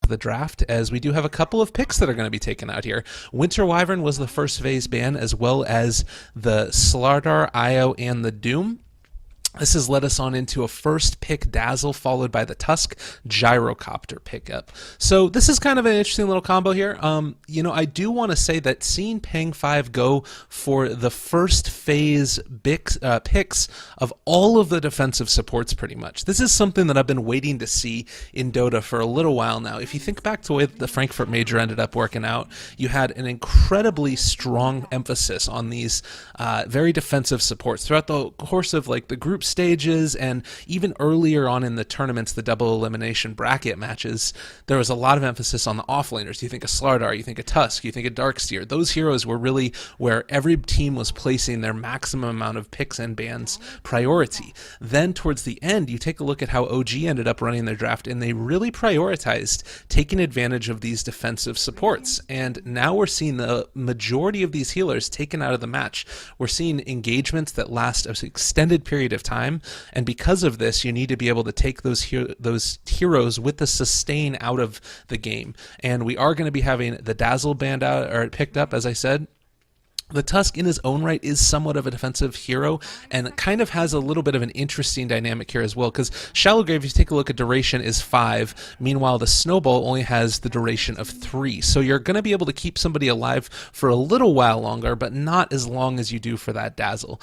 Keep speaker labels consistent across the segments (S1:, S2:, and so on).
S1: the draft, as we do have a couple of picks that are going to be taken out here. Winter Wyvern was the first phase ban, as well as the Slardar, Io, and the Doom. This has led us on into a first pick Dazzle, followed by the Tusk Gyrocopter pickup. So this is kind of an interesting little combo here. I do want to say that seeing Pang5 go for the first phase picks of all of the defensive supports pretty much. This is something that I've been waiting to see in Dota for a little while now. If you think back to the way the Frankfurt Major ended up working out, you had an incredibly strong emphasis on these very defensive supports throughout the course of like the group stages, and even earlier on in the tournaments, the double elimination bracket matches, there was a lot of emphasis on the offlaners. You think of Slardar, you think of Tusk, you think of Darksteer. Those heroes were really where every team was placing their maximum amount of picks and bans priority. Then towards the end, you take a look at how OG ended up running their draft, and they really prioritized taking advantage of these defensive supports. And now we're seeing the majority of these healers taken out of the match. We're seeing engagements that last an extended period of time, and because of this, you need to be able to take those heroes with the sustain out of the game. And we are going to be having the Dazzle banned out or picked up, as I said. The Tusk in his own right is somewhat of a defensive hero, and kind of has a little bit of an interesting dynamic here as well, because Shallow Grave, if you take a look at duration, is 5, meanwhile the Snowball only has the duration of 3. So you're going to be able to keep somebody alive for a little while longer, but not as long as you do for that Dazzle.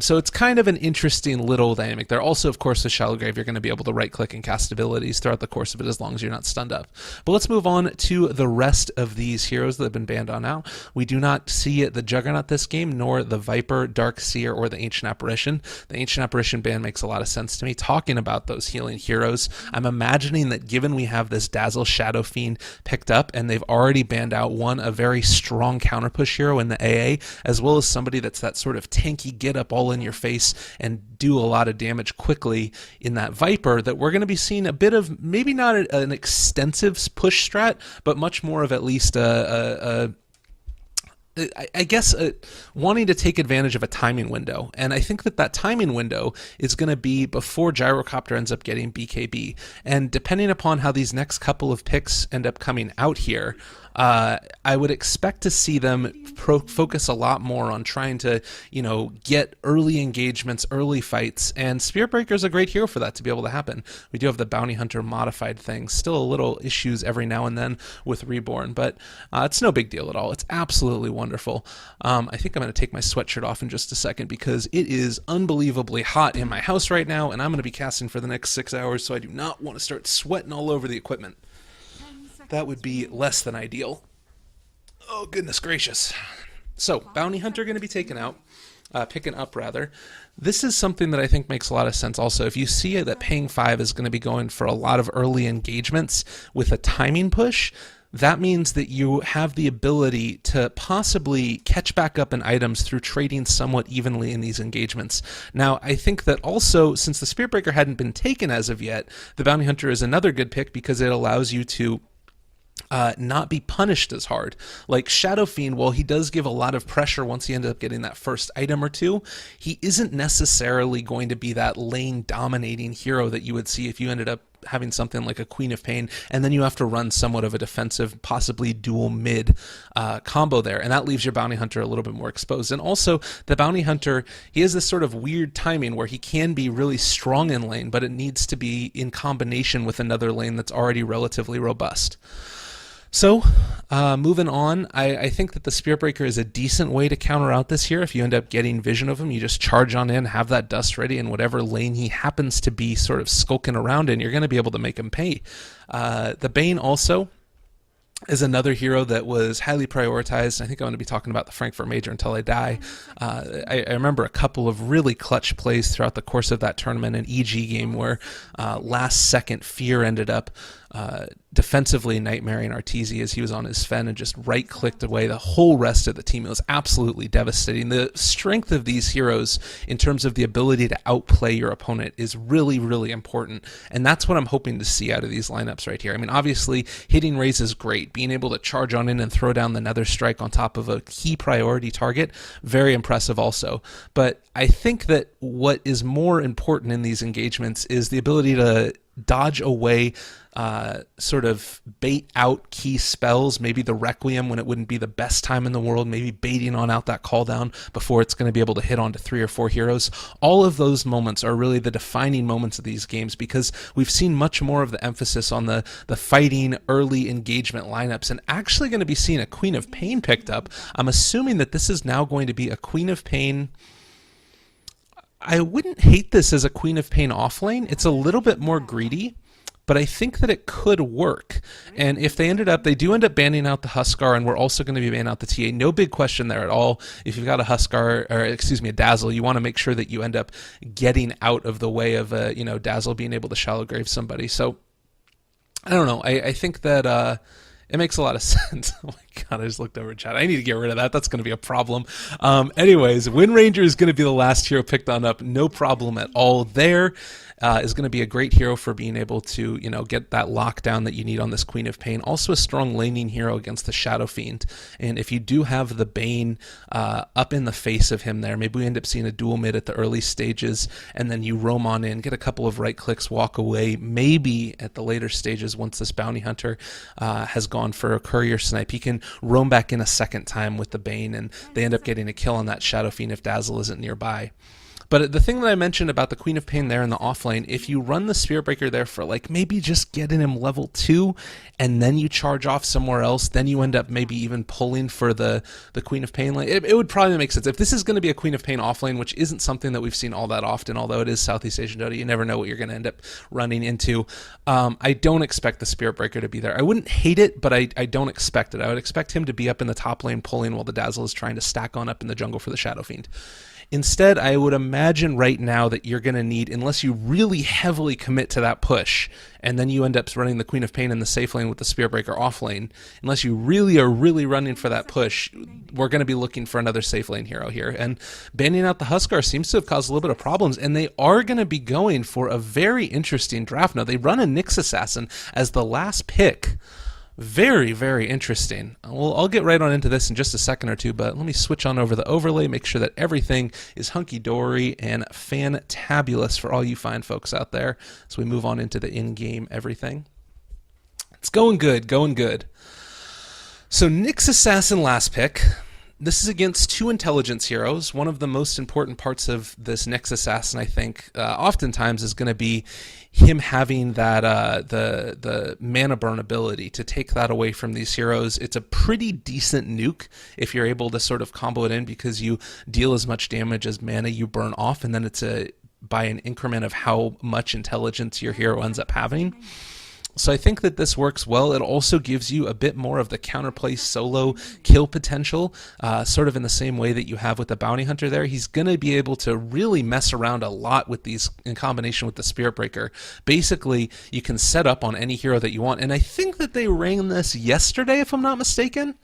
S1: So it's kind of an interesting little dynamic there. Also, of course, with Shallow Grave, you're going to be able to right-click and cast abilities throughout the course of it as long as you're not stunned up. But let's move on to the rest of these heroes that have been banned on now. We do not see the Juggernaut this game, nor the Viper, Darkseer, or the Ancient Apparition. The Ancient Apparition ban makes a lot of sense to me. Talking about those healing heroes, I'm imagining that given we have this Dazzle Shadow Fiend picked up, and they've already banned out a very strong counter push hero in the AA, as well as somebody that's that sort of tanky get up all in your face and do a lot of damage quickly in that Viper, that we're going to be seeing a bit of, maybe not an extensive push strat, but much more of at least I guess wanting to take advantage of a timing window. And I think that timing window is going to be before Gyrocopter ends up getting BKB. And depending upon how these next couple of picks end up coming out here, I would expect to see them focus a lot more on trying to, get early engagements, early fights, and Spiritbreaker is a great hero for that to be able to happen. We do have the Bounty Hunter modified thing, still a little issues every now and then with Reborn, but it's no big deal at all. It's absolutely wonderful. I think I'm going to take my sweatshirt off in just a second because it is unbelievably hot in my house right now, and I'm going to be casting for the next 6 hours, so I do not want to start sweating all over the equipment. That would be less than ideal. Oh, goodness gracious. So, Bounty Hunter going to be taken out, picking up rather. This is something that I think makes a lot of sense also. If you see that Pang5 is going to be going for a lot of early engagements with a timing push, that means that you have the ability to possibly catch back up in items through trading somewhat evenly in these engagements. Now, I think that also, since the Spiritbreaker hadn't been taken as of yet, the Bounty Hunter is another good pick because it allows you to not be punished as hard. Like Shadow Fiend, while he does give a lot of pressure once he ends up getting that first item or two, he isn't necessarily going to be that lane dominating hero that you would see if you ended up having something like a Queen of Pain, and then you have to run somewhat of a defensive, possibly dual mid combo there, and that leaves your Bounty Hunter a little bit more exposed. And also, the Bounty Hunter, he has this sort of weird timing where he can be really strong in lane, but it needs to be in combination with another lane that's already relatively robust. So, moving on, I think that the Spiritbreaker is a decent way to counter out this here. If you end up getting vision of him, you just charge on in, have that dust ready, and whatever lane he happens to be sort of skulking around in, you're going to be able to make him pay. The Bane also is another hero that was highly prioritized. I think I'm going to be talking about the Frankfurt Major until I die. I remember a couple of really clutch plays throughout the course of that tournament, an EG game where last second Fear ended up defensively nightmaring Arteezy as he was on his Fen and just right-clicked away the whole rest of the team. It was absolutely devastating. The strength of these heroes in terms of the ability to outplay your opponent is really, really important, and that's what I'm hoping to see out of these lineups right here. I mean, obviously, hitting Raze is great. Being able to charge on in and throw down the Nether Strike on top of a key priority target, very impressive also. But I think that what is more important in these engagements is the ability to dodge away sort of bait out key spells, maybe the Requiem when it wouldn't be the best time in the world, maybe baiting on out that call down before it's going to be able to hit onto 3 or 4 heroes. All of those moments are really the defining moments of these games, because we've seen much more of the emphasis on the fighting early engagement lineups, and actually going to be seeing a Queen of Pain picked up. I'm assuming that this is now going to be a Queen of Pain. I wouldn't hate this as a Queen of Pain offlane. It's a little bit more greedy, but I think that it could work. And if they do end up banning out the Huskar, and we're also going to be banning out the TA. No big question there at all. If you've got a Huskar, or excuse me, a Dazzle, you want to make sure that you end up getting out of the way of a, Dazzle being able to shallow grave somebody. So I don't know. I think that it makes a lot of sense. Oh my God, I just looked over chat. I need to get rid of that. That's going to be a problem. Anyways, Wind Ranger is going to be the last hero picked on up. No problem at all there. Is going to be a great hero for being able to, get that lockdown that you need on this Queen of Pain. Also a strong laning hero against the Shadow Fiend. And if you do have the Bane up in the face of him there, maybe we end up seeing a dual mid at the early stages, and then you roam on in, get a couple of right clicks, walk away. Maybe at the later stages, once this Bounty Hunter has gone for a Courier Snipe, he can roam back in a second time with the Bane, and they end up getting a kill on that Shadow Fiend if Dazzle isn't nearby. But the thing that I mentioned about the Queen of Pain there in the offlane, if you run the Spirit Breaker there for maybe just getting him level 2, and then you charge off somewhere else, then you end up maybe even pulling for the Queen of Pain lane. It would probably make sense. If this is going to be a Queen of Pain offlane, which isn't something that we've seen all that often, although it is Southeast Asian Dota, you never know what you're going to end up running into. I don't expect the Spirit Breaker to be there. I wouldn't hate it, but I don't expect it. I would expect him to be up in the top lane pulling while the Dazzle is trying to stack on up in the jungle for the Shadow Fiend. Instead, I would imagine right now that you're going to need, unless you really heavily commit to that push, and then you end up running the Queen of Pain in the safe lane with the Spirit Breaker off lane, unless you really are running for that push, we're going to be looking for another safe lane hero here. And banning out the Huskar seems to have caused a little bit of problems, and they are going to be going for a very interesting draft. Now, they run a Nyx Assassin as the last pick. Very, very interesting. Well, I'll get right on into this in just a second or two, but let me switch on over the overlay, make sure that everything is hunky-dory and fantabulous for all you fine folks out there as we move on into the in-game everything. It's going good, going good. So Nyx Assassin last pick. This is against 2 intelligence heroes. One of the most important parts of this Nyx Assassin, I think, oftentimes is going to be him having that the mana burn ability to take that away from these heroes. It's a pretty decent nuke if you're able to sort of combo it in, because you deal as much damage as mana you burn off, and then it's by an increment of how much intelligence your hero ends up having. So I think that this works well. It also gives you a bit more of the counterplay solo kill potential, sort of in the same way that you have with the Bounty Hunter there. He's going to be able to really mess around a lot with these in combination with the Spirit Breaker. Basically, you can set up on any hero that you want, and I think that they ran this yesterday, if I'm not mistaken.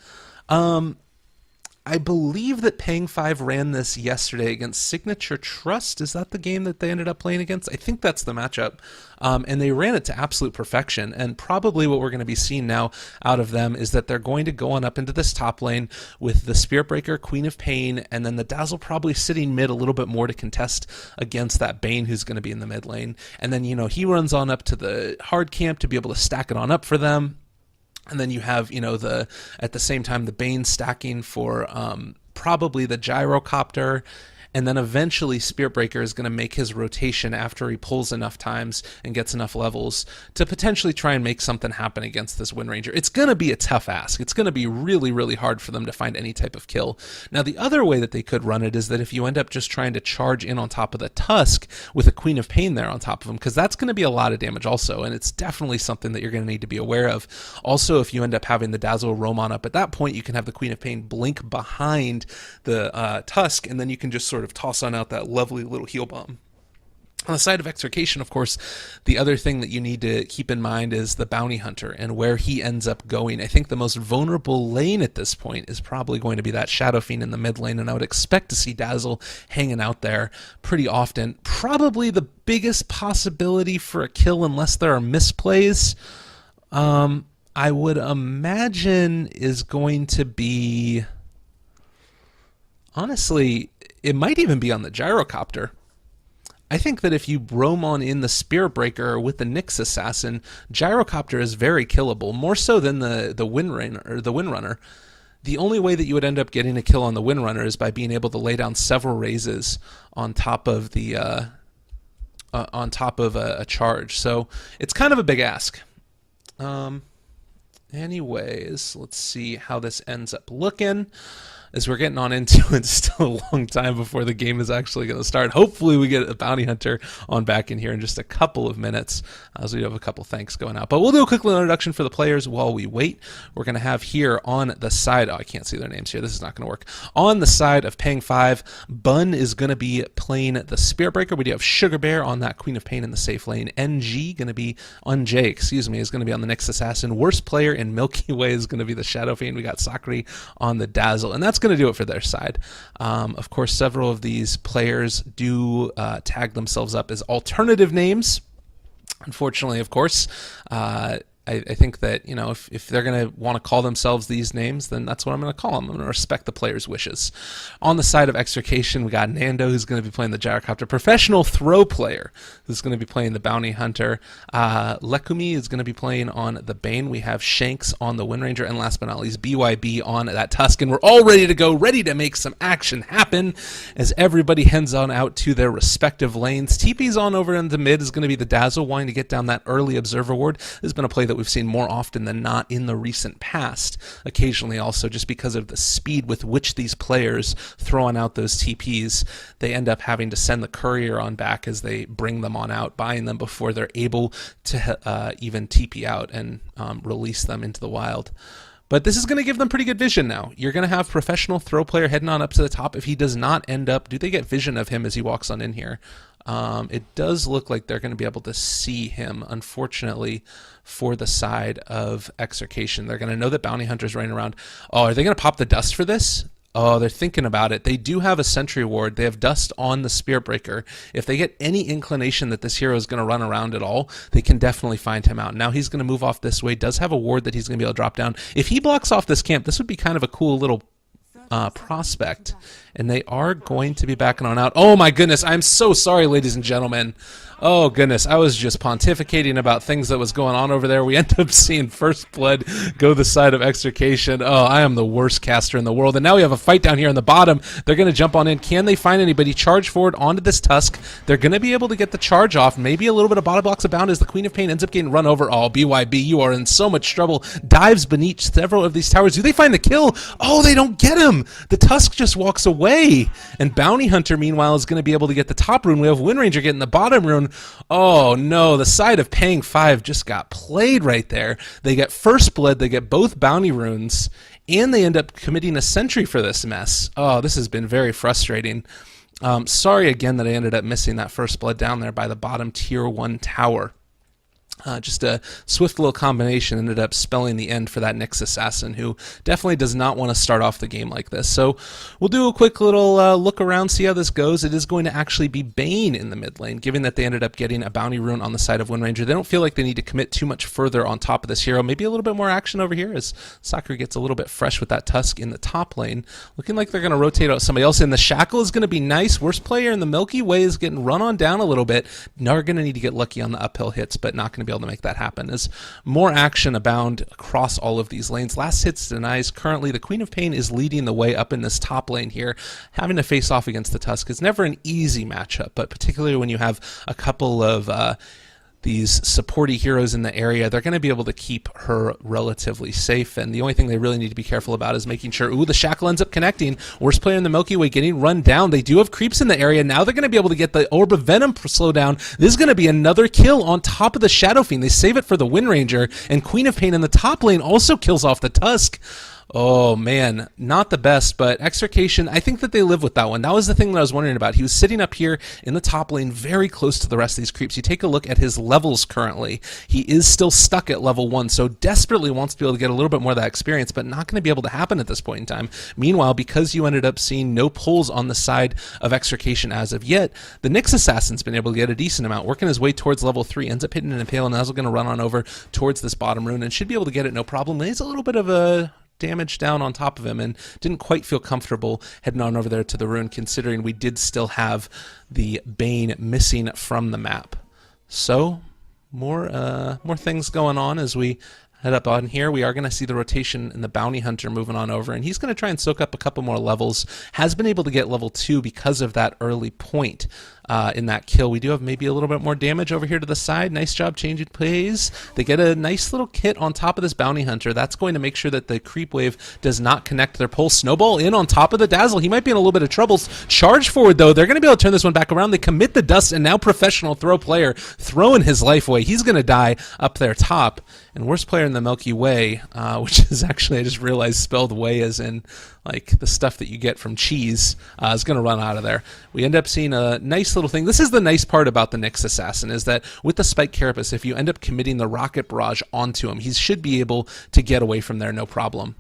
S1: I believe that Pang5 ran this yesterday against Signature Trust. Is that the game that they ended up playing against? I think that's the matchup. And they ran it to absolute perfection. And probably what we're going to be seeing now out of them is that they're going to go on up into this top lane with the Spirit Breaker, Queen of Pain, and then the Dazzle probably sitting mid a little bit more to contest against that Bane who's going to be in the mid lane. And then, he runs on up to the hard camp to be able to stack it on up for them. And then you have, at the same time, the Bane stacking for probably the Gyrocopter. And then eventually Spirit Breaker is going to make his rotation after he pulls enough times and gets enough levels to potentially try and make something happen against this Wind Ranger. It's going to be a tough ask. It's going to be really, really hard for them to find any type of kill. Now, the other way that they could run it is that if you end up just trying to charge in on top of the Tusk with a Queen of Pain there on top of him, because that's going to be a lot of damage also, and it's definitely something that you're going to need to be aware of. Also, if you end up having the Dazzle roam on up, at that point you can have the Queen of Pain blink behind the Tusk, and then you can just sort of toss on out that lovely little heal bomb. On the side of Execration, of course, the other thing that you need to keep in mind is the Bounty Hunter and where he ends up going. I think the most vulnerable lane at this point is probably going to be that Shadow Fiend in the mid lane, and I would expect to see Dazzle hanging out there pretty often. Probably the biggest possibility for a kill, unless there are misplays, I would imagine is going to be... Honestly, it might even be on the Gyrocopter. I think that if you roam on in the Spirit Breaker with the Nyx Assassin, Gyrocopter is very killable, more so than the Windrunner. The only way that you would end up getting a kill on the Windrunner is by being able to lay down several raises on top of a charge. So it's kind of a big ask. Anyways, let's see how this ends up looking. As we're getting on into it, it's still a long time before the game is actually going to start. Hopefully we get a bounty hunter on back in here in just a couple of minutes, as we have a couple thanks going out. But we'll do a quick little introduction for the players while we wait. We're going to have here on the side, I can't see their names here, this is not going to work. On the side of Pang5, Bun is going to be playing the Spirit Breaker. We do have Sugar Bear on that Queen of Pain in the safe lane. NG going to be, is going to be on the Nyx Assassin. Worst player in Milky Way is going to be the Shadow Fiend. We got Sakura on the Dazzle, and that's going to do it for their side. Of course, several of these players do tag themselves up as alternative names. Unfortunately, of course, I think that, you know, if they're going to want to call themselves these names, then that's what I'm going to call them. I'm going to respect the players' wishes. On the side of Execration, we got Nando, who's going to be playing the Gyrocopter. Professional throw player, who's going to be playing the Bounty Hunter. Lekumi is going to be playing on the Bane. We have Shanks on the Windranger. And last but not least, BYB on that Tusk. And we're all ready to go, ready to make some action happen as everybody heads on out to their respective lanes. TP's on over in the mid is going to be the Dazzle, wanting to get down that early Observer Ward. This has been a play that we've seen more often than not in the recent past. Occasionally also, just because of the speed with which these players throw on out those TPs, they end up having to send the courier on back as they bring them on out, buying them before they're able to even TP out and release them into the wild. But this is going to give them pretty good vision now. You're going to have professional throw player heading on up to the top. If he does not end up, do they get vision of him as he walks on in here? It does look like they're going to be able to see him, unfortunately, for the side of Execration. They're going to know that Bounty Hunter's running around. Oh, are they going to pop the dust for this? Oh, they're thinking about it. They do have a Sentry Ward. They have dust on the Spirit Breaker. If they get any inclination that this hero is going to run around at all, they can definitely find him out. Now he's going to move off this way. Does have a ward that he's going to be able to drop down. If he blocks off this camp, this would be kind of a cool little prospect. And they are going to be backing on out. Oh my goodness, I'm so sorry, ladies and gentlemen. Oh goodness, I was just pontificating about things that was going on over there. We end up seeing First Blood go the side of Execration. Oh, I am the worst caster in the world. And now we have a fight down here on the bottom. They're going to jump on in. Can they find anybody? Charge forward onto this Tusk. They're going to be able to get the charge off. Maybe a little bit of bottom blocks abound as the Queen of Pain ends up getting run over. Oh, BYB, you are in so much trouble. Dives beneath several of these towers. Do they find the kill? Oh, they don't get him. The Tusk just walks away. And Bounty Hunter, meanwhile, is going to be able to get the top rune. We have Windranger getting the bottom rune. Oh no, the side of Pang5 just got played right there. They get First Blood, they get both bounty runes, and they end up committing a sentry for this mess. Oh, this has been very frustrating. Sorry again that I ended up missing that First Blood down there by the bottom tier 1 tower. Just a swift little combination ended up spelling the end for that Nyx Assassin, who definitely does not want to start off the game like this. So we'll do a quick little look around, see how this goes. It is going to actually be Bane in the mid lane, given that they ended up getting a bounty rune on the side of Windranger. They don't feel like they need to commit too much further on top of this hero. Maybe a little bit more action over here as Sakura gets a little bit fresh with that Tusk in the top lane. Looking like they're going to rotate out somebody else in. The Shackle is going to be nice. Worst player in the Milky Way is getting run on down a little bit. Now we're going to need to get lucky on the uphill hits, but not going to be able to make that happen as more action abound across all of these lanes. Last hits denies. Currently, the Queen of Pain is leading the way up in this top lane here. Having to face off against the Tusk is never an easy matchup, but particularly when you have a couple of these supporty heroes in the area, they're going to be able to keep her relatively safe. And the only thing they really need to be careful about is making sure, ooh, the Shackle ends up connecting. Worst player in the Milky Way getting run down. They do have creeps in the area. Now they're going to be able to get the Orb of Venom slow down. This is going to be another kill on top of the Shadow Fiend. They save it for the Windranger, and Queen of Pain in the top lane also kills off the Tusk. Oh man, not the best, but Execration, I think that they live with that one. That was the thing that I was wondering about. He was sitting up here in the top lane very close to the rest of these creeps. You take a look at his levels currently. He is still stuck at level 1, so desperately wants to be able to get a little bit more of that experience, but not going to be able to happen at this point in time. Meanwhile, because you ended up seeing no pulls on the side of Execration as of yet, the Nyx Assassin's been able to get a decent amount, working his way towards level 3, ends up hitting an Impale, and now is going to run on over towards this bottom rune and should be able to get it no problem. He's a little bit of a damage down on top of him and didn't quite feel comfortable heading on over there to the rune, considering we did still have the Bane missing from the map. So more things going on as we head up on here. We are going to see the rotation in the Bounty Hunter moving on over, and he's going to try and soak up a couple more levels. Has been able to get level 2 because of that early point in that kill. We do have maybe a little bit more damage over here to the side. Nice job changing plays. They get a nice little kit on top of this Bounty Hunter. That's going to make sure that the creep wave does not connect their pole. Snowball in on top of the Dazzle. He might be in a little bit of troubles. Charge forward, though. They're going to be able to turn this one back around. They commit the dust, and now Professional Throw player throwing his life away. He's going to die up there top. And worst player in the Milky Way, which is actually, I just realized, spelled way as in like the stuff that you get from cheese, is going to run out of there. We end up seeing a nice little thing. This is the nice part about the Nyx Assassin, is that with the Spike Carapace, if you end up committing the Rocket Barrage onto him, he should be able to get away from there no problem.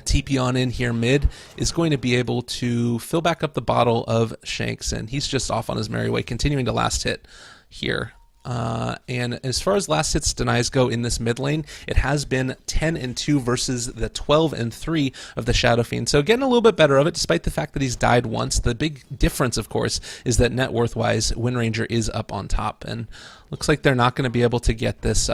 S1: TP on in here mid is going to be able to fill back up the bottle of Shanks, and he's just off on his merry way, continuing to last hit here. And as far as last hits denies go in this mid lane, it has been 10-2 versus the 12-3 of the Shadow Fiend. So getting a little bit better of it, despite the fact that he's died once. The big difference, of course, is that net worth-wise, Windranger is up on top, and looks like they're not going to be able to get this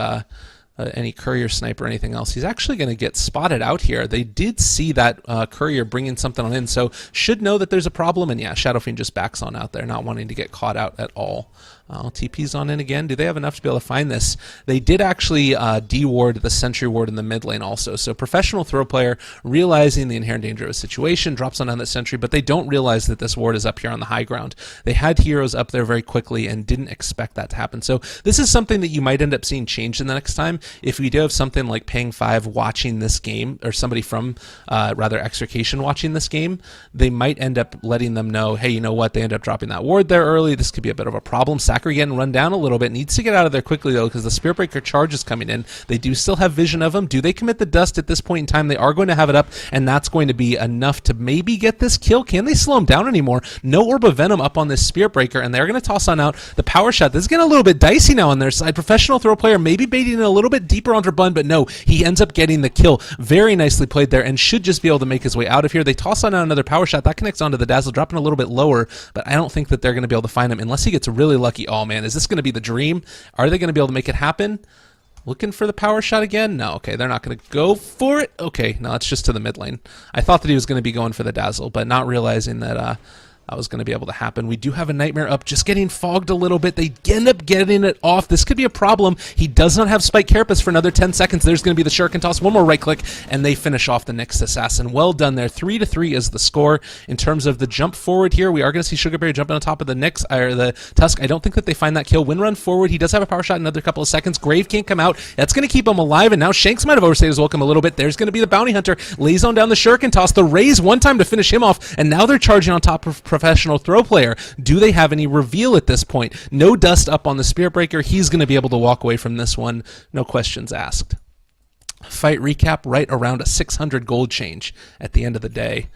S1: any courier snipe or anything else. He's actually going to get spotted out here. They did see that courier bringing something on in, so should know that there's a problem, and yeah, Shadow Fiend just backs on out there, not wanting to get caught out at all. TP's on in again. Do they have enough to be able to find this? They did actually de-ward the Sentry Ward in the mid lane also. So Professional Throw player, realizing the inherent danger of the situation, drops on down that Sentry, but they don't realize that this ward is up here on the high ground. They had heroes up there very quickly and didn't expect that to happen. So this is something that you might end up seeing change in the next time. If we do have something like Pang5 watching this game, or somebody from rather Execration watching this game, they might end up letting them know, hey, you know what, they end up dropping that ward there early. This could be a bit of a problem. Zachary getting run down a little bit. Needs to get out of there quickly, though, because the Spirit Breaker charge is coming in. They do still have vision of him. Do they commit the dust at this point in time? They are going to have it up, and that's going to be enough to maybe get this kill. Can they slow him down anymore? No Orb of Venom up on this Spirit Breaker, and they're going to toss on out the power shot. This is getting a little bit dicey now on their side. Professional Throw player maybe baiting it a little bit deeper onto Bun, but no, he ends up getting the kill. Very nicely played there, and should just be able to make his way out of here. They toss on out another power shot. That connects onto the Dazzle, dropping a little bit lower, but I don't think that they're going to be able to find him unless he gets really lucky. Oh, man, is this going to be the dream? Are they going to be able to make it happen? Looking for the power shot again? No, okay, they're not going to go for it. Okay, no, it's just to the mid lane. I thought that he was going to be going for the Dazzle, but not realizing that that was going to be able to happen. We do have a Nightmare up, just getting fogged a little bit. They end up getting it off. This could be a problem. He does not have Spike Carapace for another 10 seconds. There's going to be the Shuriken Toss. One more right click, and they finish off the Nyx Assassin. Well done there. 3-3 is the score. In terms of the jump forward here, we are going to see Sugarberry jumping on top of the Nyx, or the Tusk. I don't think that they find that kill. Wind run forward. He does have a power shot in another couple of seconds. Grave can't come out. That's going to keep him alive, and now Shanks might have overstayed his welcome a little bit. There's going to be the Bounty Hunter. Lays on down the Shuriken Toss. The raise one time to finish him off, and now they're charging on top of Professional Throw player. Do they have any reveal at this point? No dust up on the Spirit Breaker. He's going to be able to walk away from this one. No questions asked. Fight recap right around a 600 gold change at the end of the day.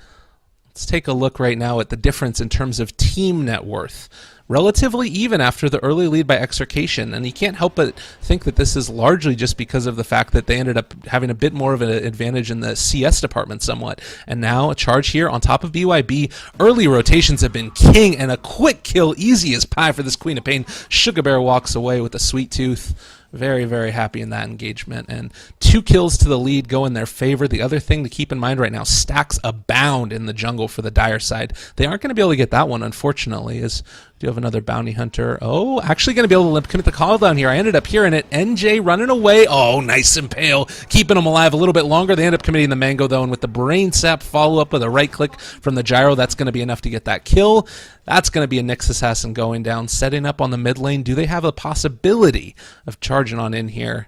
S1: Let's take a look right now at the difference in terms of team net worth. Relatively even after the early lead by Execration, and you can't help but think that this is largely just because of the fact that they ended up having a bit more of an advantage in the CS department somewhat. And now a charge here on top of BYB. Early rotations have been king, and a quick kill, easy as pie for this Queen of Pain. Sugar Bear walks away with a sweet tooth. Very, very happy in that engagement, and 2 kills to the lead go in their favor. The other thing to keep in mind right now, stacks abound in the jungle for the Dire side. They aren't going to be able to get that one, unfortunately, as do have another Bounty Hunter. Oh, actually going to be able to commit the call down here. I ended up hearing it. NJ running away. Oh, nice impale, keeping him alive a little bit longer. They end up committing the Mango, though, and with the Brain Sap follow-up with a right click from the Gyro, that's going to be enough to get that kill. That's going to be a Nyx Assassin going down, setting up on the mid lane. Do they have a possibility of charging on in here?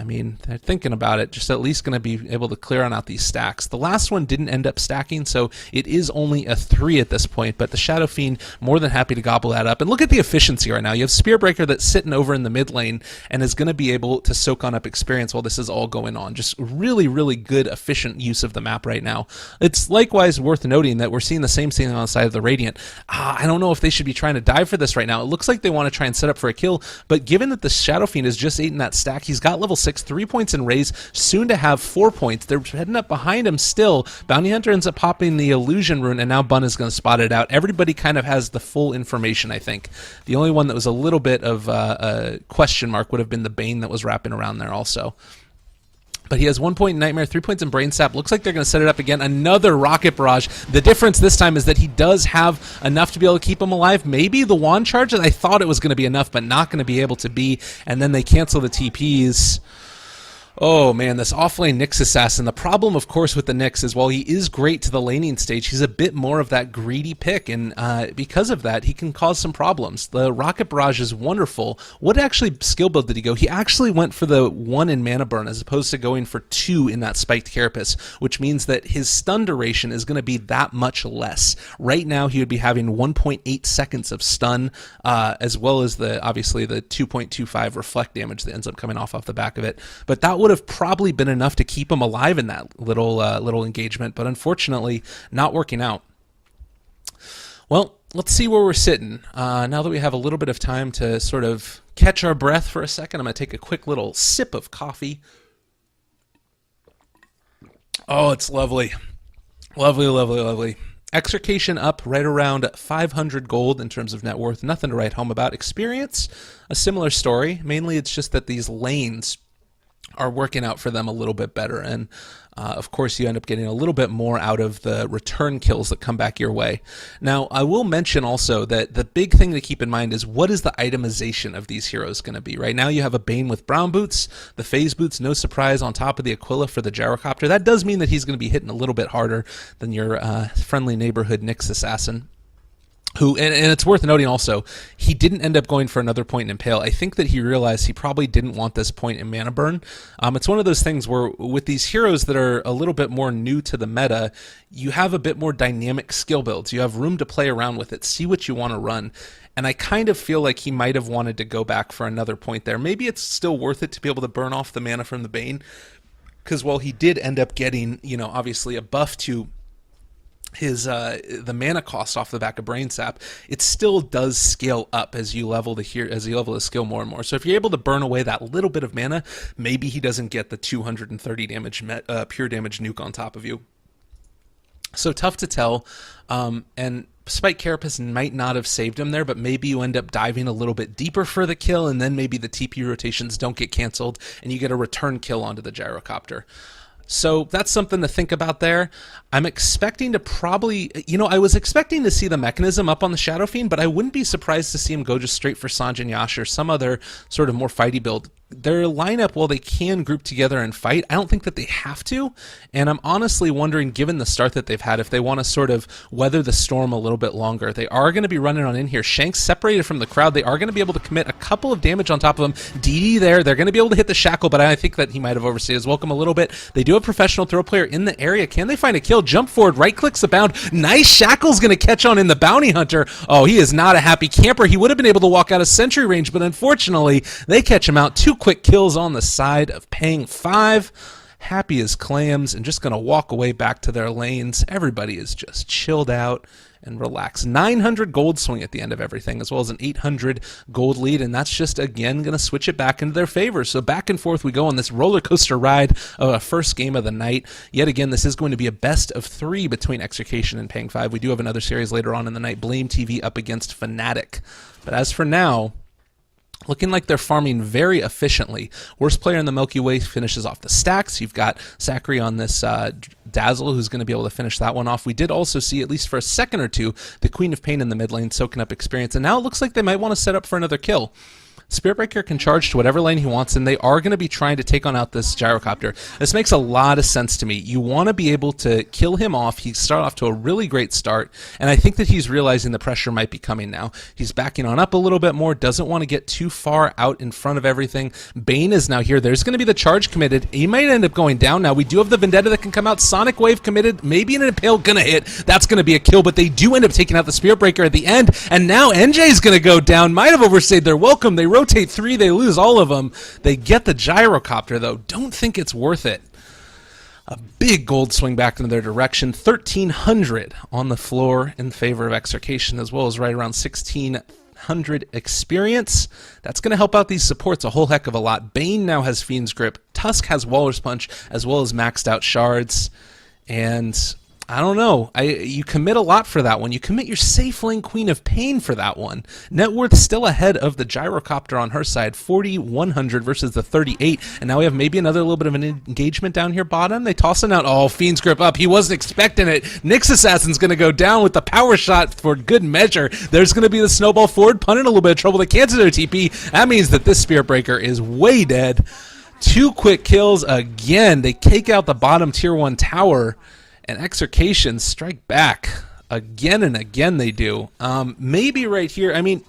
S1: I mean, they're thinking about it, just at least going to be able to clear on out these stacks. The last one didn't end up stacking, so it is only a 3 at this point, but the Shadow Fiend more than happy to gobble that up. And look at the efficiency right now. You have Spear Breaker that's sitting over in the mid lane and is going to be able to soak on up experience while this is all going on. Just really, really good, efficient use of the map right now. It's likewise worth noting that we're seeing the same thing on the side of the Radiant. I don't know if they should be trying to dive for this right now. It looks like they want to try and set up for a kill, but given that the Shadow Fiend has just eaten that stack, he's got level 6 6, 3 points in Raze, soon to have 4 points. They're heading up behind him still. Bounty Hunter ends up popping the illusion rune, and now Bun is going to spot it out. Everybody kind of has the full information, I think. The only one that was a little bit of a question mark would have been the Bane that was wrapping around there also. But he has 1 point in Nightmare, 3 points in Brain Sap. Looks like they're going to set it up again. Another Rocket Barrage. The difference this time is that he does have enough to be able to keep him alive. Maybe the Wand Charge, I thought it was going to be enough, but not going to be able to be. And then they cancel the TPs. Oh man, this offlane Nyx assassin. The problem, of course, with the Nyx is while he is great to the laning stage, he's a bit more of that greedy pick, and because of that, he can cause some problems. The Rocket Barrage is wonderful. What actually skill build did he go? He actually went for the 1 in Mana Burn as opposed to going for 2 in that Spiked Carapace, which means that his stun duration is going to be that much less. Right now, he would be having 1.8 seconds of stun, as well as obviously the 2.25 reflect damage that ends up coming off the back of it. But that would have probably been enough to keep him alive in that little engagement, but unfortunately not working out. Well, let's see where we're sitting. Now that we have a little bit of time to sort of catch our breath for a second, I'm going to take a quick little sip of coffee. Oh, it's lovely. Lovely, lovely, lovely. Execration up right around 500 gold in terms of net worth. Nothing to write home about. Experience, a similar story. Mainly it's just that these lanes are working out for them a little bit better, and of course you end up getting a little bit more out of the return kills that come back your way. Now I will mention also that the big thing to keep in mind is what is the itemization of these heroes going to be. Right now you have a Bane with brown boots, the phase boots, no surprise, on top of the Aquila for the gyrocopter. That does mean that he's going to be hitting a little bit harder than your friendly neighborhood Nyx assassin. And it's worth noting also, he didn't end up going for another point in Impale. I think that he realized he probably didn't want this point in Mana Burn. It's one of those things where with these heroes that are a little bit more new to the meta, you have a bit more dynamic skill builds. You have room to play around with it, see what you want to run. And I kind of feel like he might have wanted to go back for another point there. Maybe it's still worth it to be able to burn off the mana from the Bane, because while he did end up getting, obviously a buff to his the mana cost off the back of Brain Sap, it still does scale up as you level the skill more and more. So if you're able to burn away that little bit of mana, maybe he doesn't get the 230 damage pure damage nuke on top of you. So tough to tell, and Spike Carapace might not have saved him there, but maybe you end up diving a little bit deeper for the kill, and then maybe the TP rotations don't get canceled, and you get a return kill onto the gyrocopter. So that's something to think about there. I'm expecting to probably, I was expecting to see the mechanism up on the Shadow Fiend, but I wouldn't be surprised to see him go just straight for Sanjin Yash or some other sort of more fighty build. Their lineup, while they can group together and fight, I don't think that they have to, and I'm honestly wondering, given the start that they've had, if they want to sort of weather the storm a little bit longer. They are going to be running on in here. Shanks separated from the crowd. They are going to be able to commit a couple of damage on top of him. DD there, they're going to be able to hit the shackle, but I think that he might have overstayed his welcome a little bit. They do have a professional throw player in the area. Can they find a kill? Jump forward, right clicks the bound. Nice shackle's going to catch on in the Bounty Hunter. Oh, he is not a happy camper. He would have been able to walk out of sentry range, but unfortunately, they catch him out. 2 quick kills on the side of Pang5. Happy as clams and just going to walk away back to their lanes. Everybody is just chilled out and relaxed. 900 gold swing at the end of everything, as well as an 800 gold lead, and that's just, again, going to switch it back into their favor. So back and forth we go on this roller coaster ride of a first game of the night. Yet again, this is going to be a best of 3 between Execration and Pang5. We do have another series later on in the night, Blame TV up against Fnatic. But as for now, looking like they're farming very efficiently. Worst player in the Milky Way finishes off the stacks. You've got Zachary on this Dazzle, who's going to be able to finish that one off. We did also see, at least for a second or two, the Queen of Pain in the mid lane soaking up experience, and now it looks like they might want to set up for another kill. Spiritbreaker can charge to whatever lane he wants, and they are going to be trying to take on out this gyrocopter. This makes a lot of sense to me. You want to be able to kill him off. He started off to a really great start, and I think that he's realizing the pressure might be coming now. He's backing on up a little bit more, doesn't want to get too far out in front of everything. Bane is now here. There's going to be the charge committed. He might end up going down now. We do have the Vendetta that can come out. Sonic Wave committed. Maybe an Impale going to hit. That's going to be a kill, but they do end up taking out the Spiritbreaker at the end, and now NJ is going to go down. Might have overstayed their welcome. They rotate 3, they lose all of them. They get the gyrocopter, though. Don't think it's worth it. A big gold swing back into their direction. 1,300 on the floor in favor of Execration, as well as right around 16 1,400 experience. That's going to help out these supports a whole heck of a lot. Bane now has Fiend's Grip. Tusk has Walrus Punch, as well as maxed out shards. And I don't know. You commit a lot for that one. You commit your safe lane Queen of Pain for that one. Net worth still ahead of the Gyrocopter on her side, 4,100 versus the 38. And now we have maybe another little bit of an engagement down here bottom. They tossing out, oh, Fiend's Grip up. He wasn't expecting it. Nyx Assassin's going to go down with the power shot for good measure. There's going to be the snowball forward, punting a little bit of trouble. They cancel their TP. That means that this Spirit Breaker is way dead. 2 quick kills again. They take out the bottom tier 1 tower. And Execration strike back again and again. They do. Maybe right here. I mean,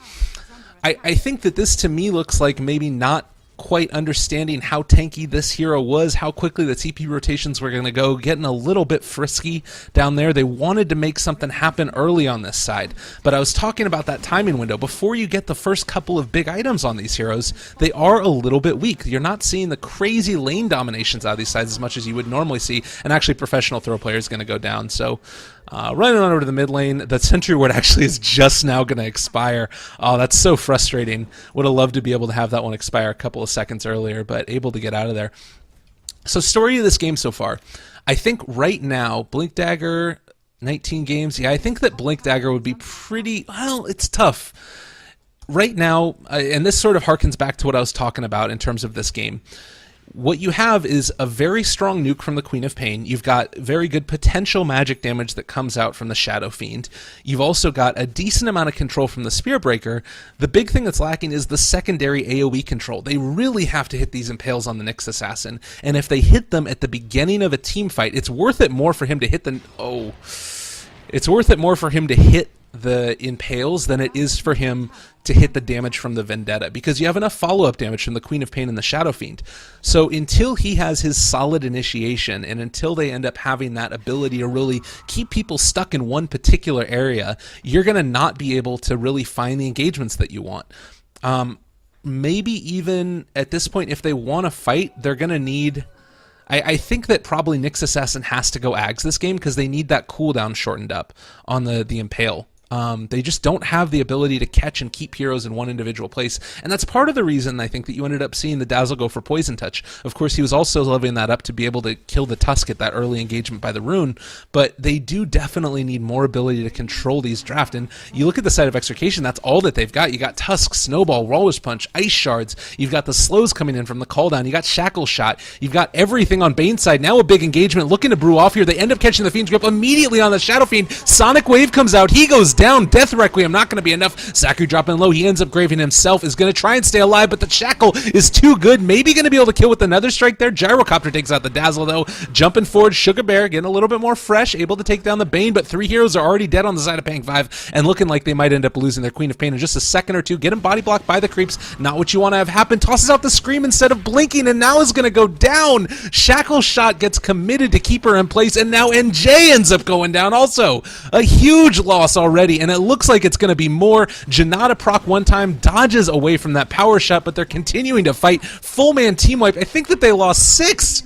S1: I think that this to me looks like maybe not quite understanding how tanky this hero was, how quickly the TP rotations were going to go, getting a little bit frisky down there. They wanted to make something happen early on this side. But I was talking about that timing window. Before you get the first couple of big items on these heroes, they are a little bit weak. You're not seeing the crazy lane dominations out of these sides as much as you would normally see, and actually professional throw player is going to go down. So running on over to the mid lane, the Sentry Ward actually is just now going to expire. Oh, that's so frustrating. Would have loved to be able to have that one expire a couple of seconds earlier, but able to get out of there. So story of this game so far. I think right now, Blink Dagger, 19 games. Yeah, I think that Blink Dagger would be pretty, well, it's tough. Right now, and this sort of harkens back to what I was talking about in terms of this game. What you have is a very strong nuke from the Queen of Pain. You've got very good potential magic damage that comes out from the Shadow Fiend. You've also got a decent amount of control from the Spear Breaker. The big thing that's lacking is the secondary AoE control. They really have to hit these impales on the Nyx Assassin. And if they hit them at the beginning of a team fight, it's worth it more for him to hit the... Oh. It's worth it more for him to hit the impales than it is for him to hit the damage from the Vendetta, because you have enough follow-up damage from the Queen of Pain and the Shadow Fiend. So until he has his solid initiation, and until they end up having that ability to really keep people stuck in one particular area, you're going to not be able to really find the engagements that you want. Maybe even at this point, if they want to fight, they're going to need... I think that probably Nyx Assassin has to go Ags this game because they need that cooldown shortened up on the Impale. They just don't have the ability to catch and keep heroes in one individual place. And that's part of the reason I think that you ended up seeing the Dazzle go for Poison Touch. Of course, he was also leveling that up to be able to kill the Tusk at that early engagement by the rune, but they do definitely need more ability to control these draft. And you look at the side of Execration, that's all that they've got. You got Tusk, Snowball, Walrus Punch, Ice Shards. You've got the slows coming in from the cooldown. You got Shackle Shot. You've got everything on Bane's side. Now a big engagement looking to brew off here. They end up catching the Fiend's Grip immediately on the Shadow Fiend. Sonic Wave comes out. He goes down. Death Requiem not going to be enough. Zachary dropping low. He ends up graving himself. Is going to try and stay alive, but the Shackle is too good. Maybe going to be able to kill with another strike there. Gyrocopter takes out the Dazzle, though. Jumping forward, Sugar Bear getting a little bit more fresh, able to take down the Bane, but 3 heroes are already dead on the side of Pang5 and looking like they might end up losing their Queen of Pain in just a second or two. Get him body blocked by the creeps. Not what you want to have happen. Tosses out the Scream instead of blinking, and now is going to go down. Shackle Shot gets committed to keep her in place, and now NJ ends up going down also. A huge loss already, and it looks like it's going to be more. Janata proc one time, dodges away from that power shot, but they're continuing to fight. Full man team wipe. I think that they lost 6.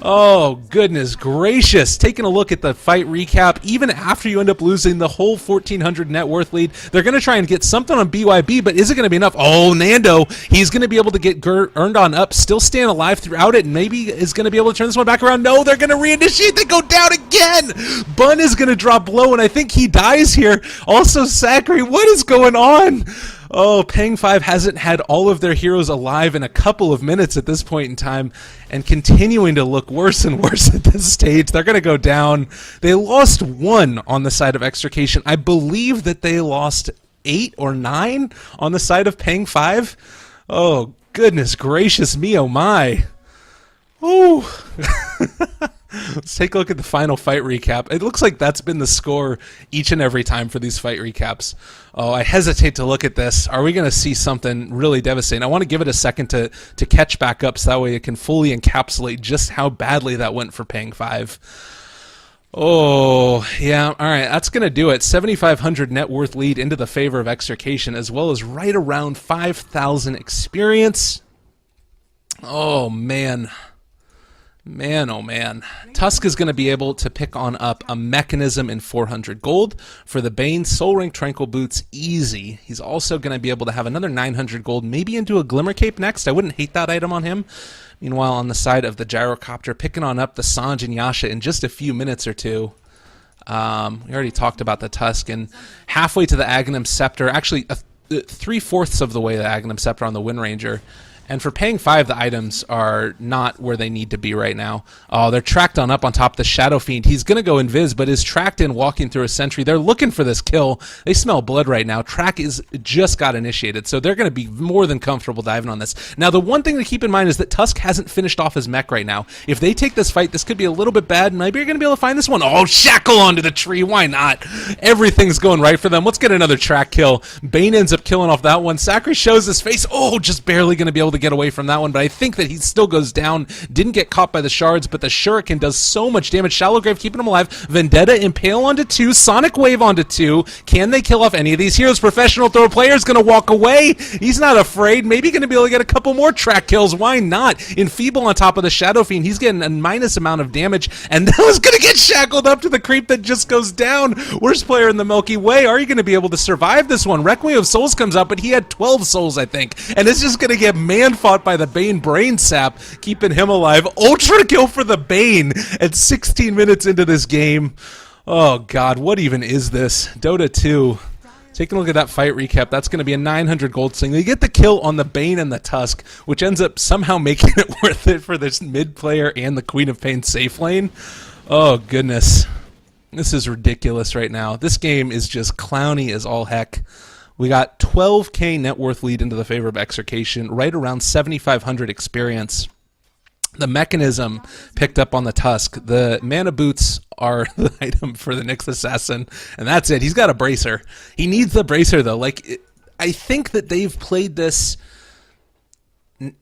S1: Oh, goodness gracious. Taking a look at the fight recap, even after you end up losing the whole 1,400 net worth lead, they're going to try and get something on BYB, but is it going to be enough? Oh, Nando, he's going to be able to get earned on up, still staying alive throughout it, and maybe is going to be able to turn this one back around. No, they're going to reinitiate. They go down again. Bun is going to drop low, and I think he dies here. Also, Zachary, what is going on? Oh, Pang5 hasn't had all of their heroes alive in a couple of minutes at this point in time, and continuing to look worse and worse at this stage. They're going to go down. They lost 1 on the side of Execration. I believe that they lost 8 or 9 on the side of Pang5. Oh, goodness gracious me, oh my. Ooh. Let's take a look at the final fight recap. It looks like that's been the score each and every time for these fight recaps. Oh, I hesitate to look at this. Are we going to see something really devastating? I want to give it a second to catch back up so that way it can fully encapsulate just how badly that went for Pang5. Oh, yeah, all right, that's going to do it. 7,500 net worth lead into the favor of Execration, as well as right around 5,000 experience. Oh, man. Man, oh man. Tusk is going to be able to pick on up a Mechanism in 400 gold. For the Bane, Soul Ring Tranquil Boots, easy. He's also going to be able to have another 900 gold, maybe into a Glimmer Cape next. I wouldn't hate that item on him. Meanwhile, on the side of the Gyrocopter, picking on up the Sanj and Yasha in just a few minutes or two. We already talked about the Tusk, and halfway to the Aghanim Scepter, actually 3/4 of the way to the Aghanim Scepter on the Wind Ranger. And for Pang5, the items are not where they need to be right now. Oh, they're tracked on up on top of the Shadow Fiend. He's going to go invis, but is tracked in walking through a sentry. They're looking for this kill. They smell blood right now. Track is just got initiated, so they're going to be more than comfortable diving on this. Now, the one thing to keep in mind is that Tusk hasn't finished off his mech right now. If they take this fight, this could be a little bit bad. Maybe you're going to be able to find this one. Oh, shackle onto the tree. Why not? Everything's going right for them. Let's get another track kill. Bane ends up killing off that one. Sakri shows his face. Oh, just barely going to be able to get away from that one, but I think that he still goes down. Didn't get caught by the shards, but the Shuriken does so much damage. Shallow Grave keeping him alive. Vendetta Impale onto 2. Sonic Wave onto 2. Can they kill off any of these heroes? Professional Throw player's going to walk away. He's not afraid. Maybe going to be able to get a couple more track kills. Why not? Enfeeble on top of the Shadow Fiend. He's getting a minus amount of damage, and that was going to get shackled up to the creep that just goes down. Worst player in the Milky Way. Are you going to be able to survive this one? Requiem of Souls comes out, but he had 12 souls, I think, and it's just going to get man-fought by the Bane Brain Sap, keeping him alive. Ultra kill for the Bane at 16 minutes into this game. Oh god, what even is this? Dota 2. Taking a look at that fight recap, that's going to be a 900 gold sling. They get the kill on the Bane and the Tusk, which ends up somehow making it worth it for this mid player and the Queen of Pain safe lane. Oh goodness. This is ridiculous right now. This game is just clowny as all heck. We got 12k net worth lead into the favor of Execration, right around 7,500 experience. The Mechanism picked up on the Tusk. The Mana Boots are the item for the Nyx Assassin, and that's it. He's got a bracer. He needs the bracer, though. I think that they've played this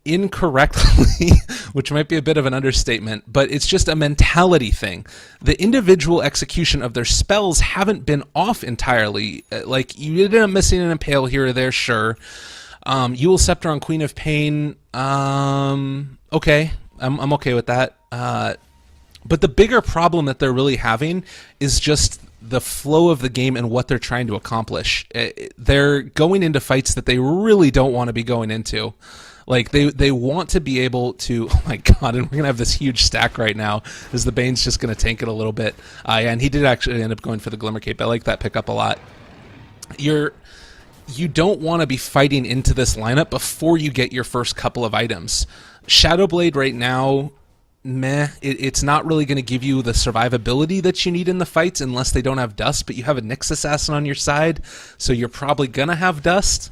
S1: incorrectly, which might be a bit of an understatement, but it's just a mentality thing. The individual execution of their spells haven't been off entirely. Like, you ended up missing an Impale here or there, sure. Eul Scepter on Queen of Pain, okay. I'm okay with that. But the bigger problem that they're really having is just the flow of the game and what they're trying to accomplish. They're going into fights that they really don't want to be going into. Like, they want to be able to... Oh my god, and we're going to have this huge stack right now, as the Bane's just going to tank it a little bit. Yeah, and he did actually end up going for the Glimmer Cape. I like that pickup a lot. You don't want to be fighting into this lineup before you get your first couple of items. Shadowblade right now, meh. It's not really going to give you the survivability that you need in the fights unless they don't have dust, but you have a Nyx Assassin on your side, so you're probably going to have dust.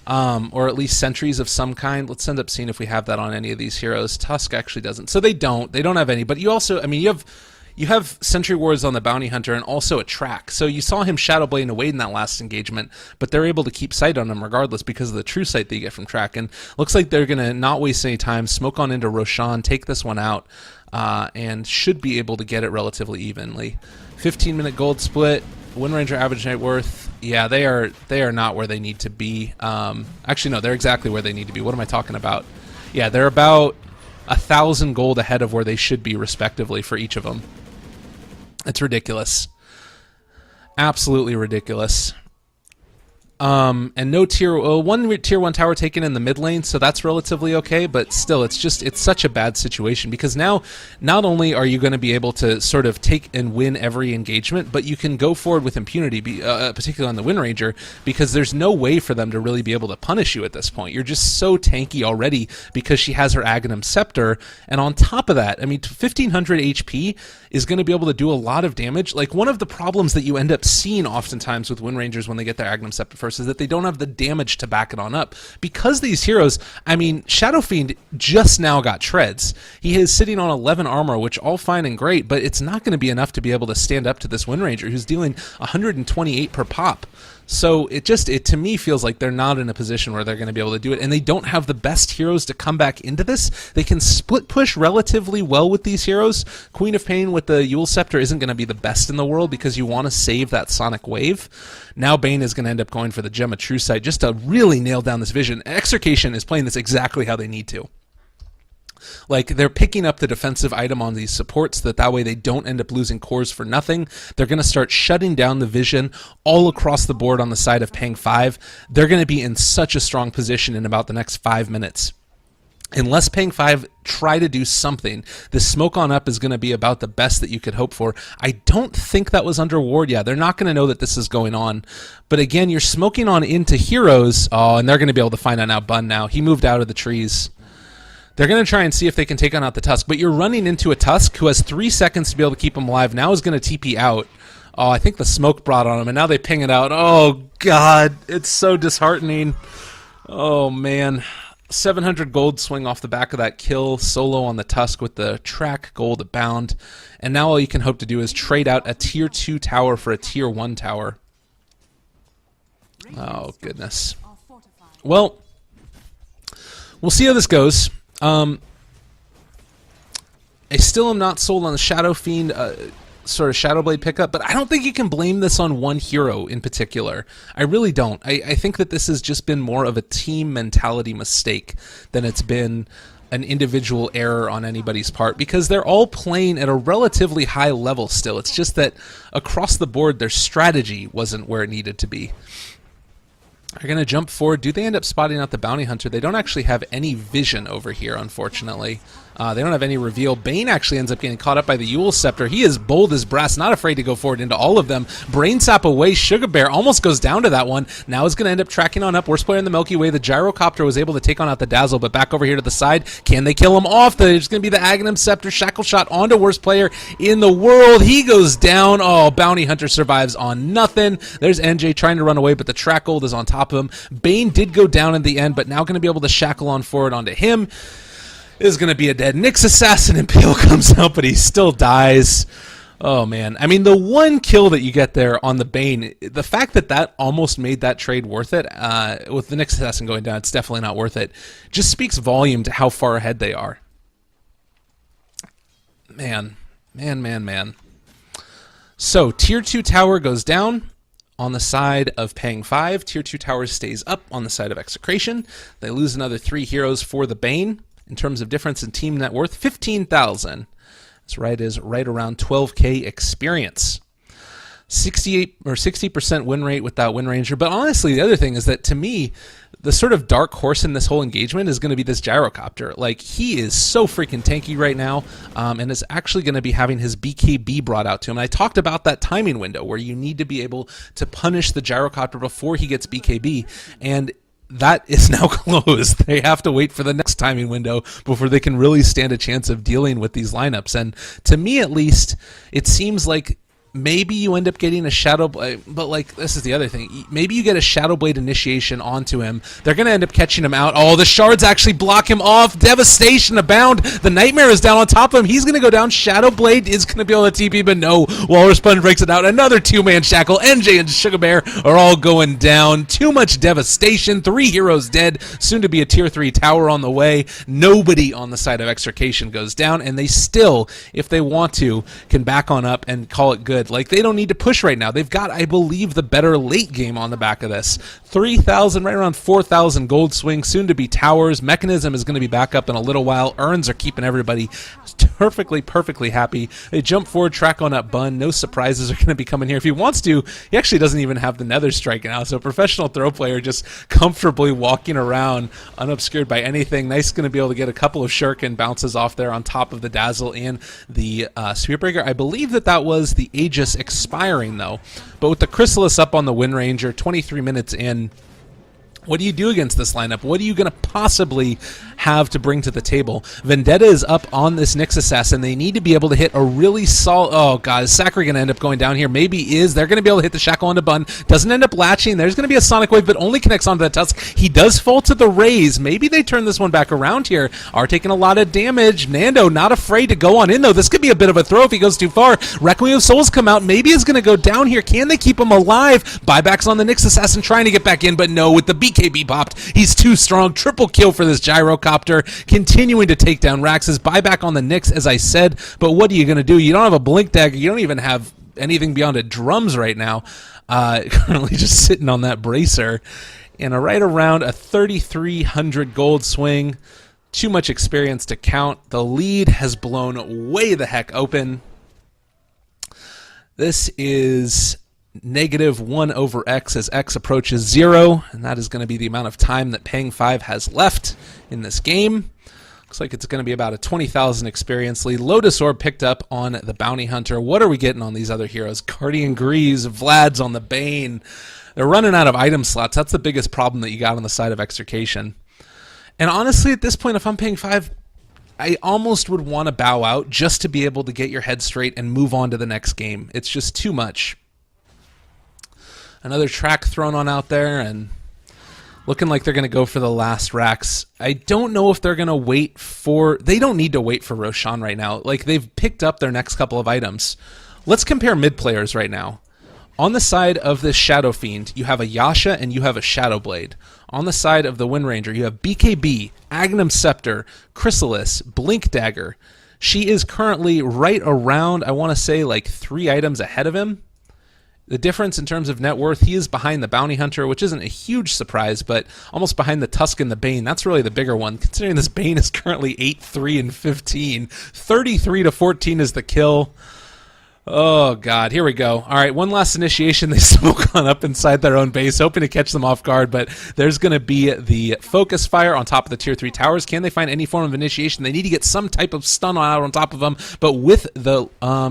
S1: Or at least sentries of some kind. Let's end up seeing if we have that on any of these heroes. Tusk actually doesn't. So they don't have any, but you also, I mean, you have Sentry Wards on the Bounty Hunter and also a track. So you saw him Shadowblade and Wade in that last engagement, but they're able to keep sight on him regardless because of the true sight that you get from track. And looks like they're going to not waste any time, smoke on into Roshan, take this one out, and should be able to get it relatively evenly. 15-minute gold split. Wind Ranger average net worth, yeah, they are not where they need to be. Actually, no, they're exactly where they need to be. What am I talking about? Yeah, they're about 1,000 gold ahead of where they should be, respectively, for each of them. It's ridiculous. Absolutely ridiculous. And no one tier 1 tower taken in the mid lane, so that's relatively okay, but still, it's such a bad situation because now not only are you going to be able to sort of take and win every engagement, but you can go forward with impunity, particularly on the Wind Ranger, because there's no way for them to really be able to punish you at this point. You're just so tanky already because she has her Aghanim Scepter, and on top of that, I mean, 1,500 HP is going to be able to do a lot of damage. Like, one of the problems that you end up seeing oftentimes with Wind Rangers when they get their Aghanim Scepter first is that they don't have the damage to back it on up. Because these heroes, I mean, Shadow Fiend just now got treads. He is sitting on 11 armor, which all fine and great, but it's not going to be enough to be able to stand up to this Wind Ranger who's dealing 128 per pop. So it to me feels like they're not in a position where they're going to be able to do it, and they don't have the best heroes to come back into this. They can split push relatively well with these heroes. Queen of Pain with the Eul Scepter isn't going to be the best in the world because you want to save that Sonic Wave. Now Bane is going to end up going for the Gem of True Sight just to really nail down this vision. Execration is playing this exactly how they need to. Like, they're picking up the defensive item on these supports that way they don't end up losing cores for nothing. They're going to start shutting down the vision all across the board on the side of Pang5. They're going to be in such a strong position in about the next 5 minutes. Unless Pang5 try to do something, the smoke on up is going to be about the best that you could hope for. I don't think that was under ward. Yeah, they're not going to know that this is going on. But again, you're smoking on into heroes. Oh, and they're going to be able to find out now. Bun now. He moved out of the trees. They're going to try and see if they can take on out the Tusk. But you're running into a Tusk who has 3 seconds to be able to keep him alive. Now is going to TP out. Oh, I think the smoke brought on him, and now they ping it out. Oh, God. It's so disheartening. Oh, man. 700 gold swing off the back of that kill, solo on the Tusk with the track gold abound. And now all you can hope to do is trade out a tier 2 tower for a tier 1 tower. Oh, goodness. Well, we'll see how this goes. I still am not sold on the Shadow Fiend sort of Shadowblade pickup, but I don't think you can blame this on one hero in particular. I really don't. I think that this has just been more of a team mentality mistake than it's been an individual error on anybody's part, because they're all playing at a relatively high level still. It's just that across the board their strategy wasn't where it needed to be. They're going to jump forward. Do they end up spotting out the Bounty Hunter? They don't actually have any vision over here, unfortunately. They don't have any reveal. Bane actually ends up getting caught up by the Yule Scepter. He is bold as brass, not afraid to go forward into all of them. Brain Sap away. Sugar Bear almost goes down to that one. Now is going to end up tracking on up. Worst player in the Milky Way. The Gyrocopter was able to take on out the Dazzle, but back over here to the side. Can they kill him off? There's going to be the Aghanim Scepter. Shackle Shot onto worst player in the world. He goes down. Oh, Bounty Hunter survives on nothing. There's NJ trying to run away, but the track gold is on top of him. Bane did go down in the end, but now going to be able to shackle on forward onto him. Is going to be a dead Nyx assassin. Impale comes out, but he still dies. Oh, man. I mean, the one kill that you get there on the Bane, the fact that that almost made that trade worth it, with the Nyx assassin going down, it's definitely not worth it, just speaks volume to how far ahead they are. Man. So, Tier 2 tower goes down on the side of Pang5. Tier 2 tower stays up on the side of Execration. They lose another 3 heroes for the Bane. In terms of difference in team net worth, 15,000. That's right, is right around 12K experience. 68 or 60% win rate with that Wind Ranger. But honestly, the other thing is that, to me, the sort of dark horse in this whole engagement is going to be this Gyrocopter. Like, he is so freaking tanky right now, and is actually going to be having his BKB brought out to him. And I talked about that timing window where you need to be able to punish the Gyrocopter before he gets BKB, and that is now closed. They have to wait for the next timing window before they can really stand a chance of dealing with these lineups. And to me, at least, it seems like maybe you end up getting a Shadow Blade, but like, this is the other thing. Maybe you get a Shadow Blade initiation onto him. They're going to end up catching him out. Oh, the shards actually block him off. Devastation abound. The Nightmare is down on top of him. He's going to go down. Shadow Blade is going to be able to TP, but no. Walrus Punch breaks it out. Another 2-man shackle. NJ and Sugar Bear are all going down. Too much devastation. 3 heroes dead. Soon to be a tier 3 tower on the way. Nobody on the side of Execration goes down, and they still, if they want to, can back on up and call it good. Like, they don't need to push right now. They've got, I believe, the better late game on the back of this. 3,000, right around 4,000 gold swing, soon to be towers. Mechanism is going to be back up in a little while. Urns are keeping everybody perfectly happy. They jump forward, track on up Bun. No surprises are going to be coming here. If he wants to, he actually doesn't even have the Nether Strike now. So professional throw player just comfortably walking around, unobscured by anything. Nice, going to be able to get a couple of shuriken bounces off there on top of the Dazzle and the Spearbreaker. I believe that was the Aegis expiring, though. But with the Chrysalis up on the Wind Ranger, 23 minutes in, what do you do against this lineup? What are you going to possibly have to bring to the table? Vendetta is up on this Nyx Assassin. They need to be able to hit a really solid... Oh, God. Is Sakura going to end up going down here? Maybe is. They're going to be able to hit the Shackle onto Bun. Doesn't end up latching. There's going to be a Sonic Wave, but only connects onto the Tusk. He does fall to the Raise. Maybe they turn this one back around here. Are taking a lot of damage. Nando not afraid to go on in, though. This could be a bit of a throw if he goes too far. Requiem of Souls come out. Maybe it's going to go down here. Can they keep him alive? Buybacks on the Nyx Assassin trying to get back in, but no, with the BKB popped. He's too strong. Triple kill for this Gyrocopter. Continuing to take down Rax's. Buyback on the Nyx, as I said. But what are you going to do? You don't have a Blink Dagger. You don't even have anything beyond a Drums right now. Currently just sitting on that Bracer. And right around a 3,300 gold swing. Too much experience to count. The lead has blown way the heck open. This is -1 over X as X approaches 0, and that is going to be the amount of time that Pang5 has left in this game. Looks like it's going to be about a 20,000 experience lead. Lotus Orb picked up on the Bounty Hunter. What are we getting on these other heroes? Guardian Greaves, Vlad's on the Bane. They're running out of item slots. That's the biggest problem that you got on the side of Execration. And honestly, at this point, if I'm Pang5, I almost would want to bow out just to be able to get your head straight and move on to the next game. It's just too much. Another track thrown on out there, and looking like they're going to go for the last racks. I don't know if they're going to wait for... They don't need to wait for Roshan right now. Like, they've picked up their next couple of items. Let's compare mid players right now. On the side of this Shadow Fiend, you have a Yasha and you have a Shadow Blade. On the side of the Wind Ranger, you have BKB, Agnum Scepter, Chrysalis, Blink Dagger. She is currently right around, I want to say, like 3 items ahead of him. The difference in terms of net worth, he is behind the Bounty Hunter, which isn't a huge surprise, but almost behind the Tusk and the Bane. That's really the bigger one, considering this Bane is currently 8-3 and 15. 33 to 14 is the kill. Oh, God. Here we go. All right, one last initiation. They smoke on up inside their own base, hoping to catch them off guard, but there's going to be the focus fire on top of the Tier 3 towers. Can they find any form of initiation? They need to get some type of stun out on top of them, but with the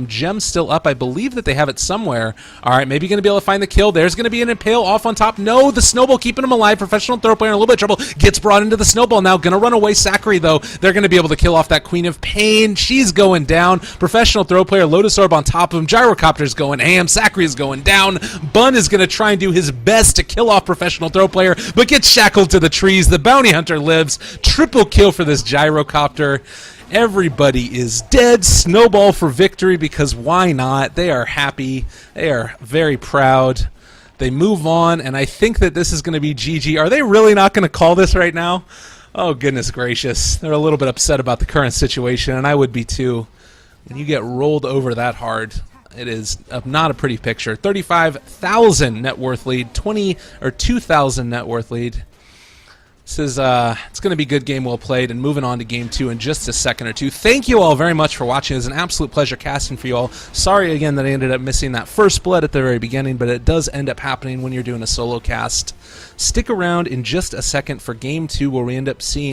S1: gem still up, I believe that they have it somewhere. All right, maybe going to be able to find the kill. There's going to be an impale off on top. No, the snowball keeping him alive. Professional throw player in a little bit of trouble. Gets brought into the snowball now. Going to run away. Sakri, though. They're going to be able to kill off that Queen of Pain. She's going down. Professional throw player, Lotus Orb on top of him. Gyrocopter's going ham. Sakri is going down. Bun is going to try and do his best to kill off Professional throw player, but gets shackled to the trees. The Bounty Hunter lives. Triple kill for this Gyrocopter. Everybody is dead. Snowball for victory, because why not? They are happy. They are very proud. They move on, and I think that this is going to be GG. Are they really not going to call this right now? Oh, goodness gracious. They're a little bit upset about the current situation, and I would be too. When you get rolled over that hard, it is not a pretty picture. 35,000 net worth lead, 2,000 net worth lead. This is it's going to be good game well played, and moving on to game 2 in just a second or two. Thank you all very much for watching. It was an absolute pleasure casting for you all. Sorry again that I ended up missing that first blood at the very beginning, but it does end up happening when you're doing a solo cast. Stick around in just a second for game 2, where we end up seeing